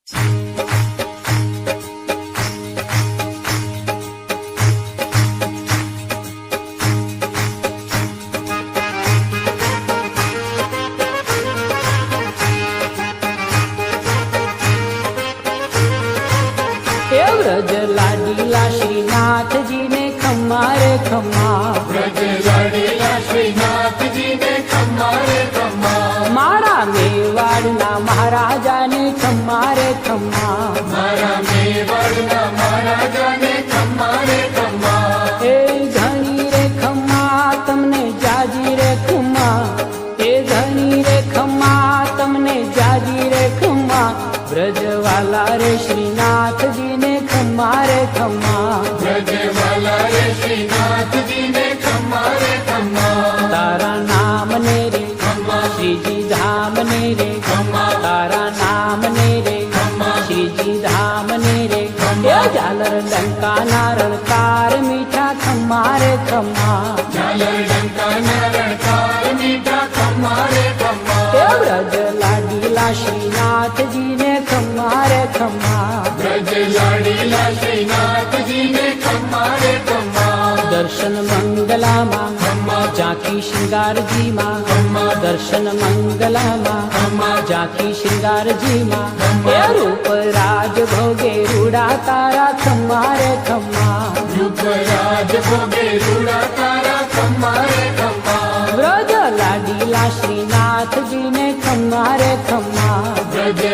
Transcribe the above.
व्रज लाडीला श्रीनाथ जी ने खम्मा रे खम्मा, व्रज लाडीला श्रीनाथ जी ने खम्मा रे खम्मा, मारा मेवाड़ना महाराजा ने खम्मा रे खम्मा, मारा मेवाड़ना महाराजा ने खम्मा रे खम्मा, ए धनी रे खम्मा तमने जाजी रे खम्मा, ए धनी रे खम्मा तमने जाजी रे खम्मा, ब्रज वाला रे श्रीनाथ जी ने खम्मा रे खम्मा, ब्रज वाला रे श्रीनाथ जी ने खम्मा रे खम्मा, तारा नाम ने रे खम्मा, श्री जी धाम ने रे खम्मा, तारा नाम ने रे खम्मा, श्री जी धाम ने रे खम्मा, ए झालर डंका नारण कार मीठा खम्मा रे खम्मा, झालर डंका नारण कार मीठा खम्मा रे खम्मा, ए ब्रज लाडीला श्रीनाथ जी ने खम्मा रे खम्मा, ब्रज लाडीला श्रीनाथ जी ने खम्मा रे खम्मा, दर्शन मंगला माँ खम्मा, झांकी श्रृंगार जी माँ, खम्मा, दर्शन मंगला माँ खम्मा, झांकी श्रृंगार जी माँ, खम्मा, ए रूप राज भोगे रूड़ा तारा खम्मा रे खम्मा, रूप राज भोगे रूड़ा तारा खम्मा रे खम्मा, ब्रज लाडीला श्रीनाथ जी ने खम्मा रे खम्मा, ब्रज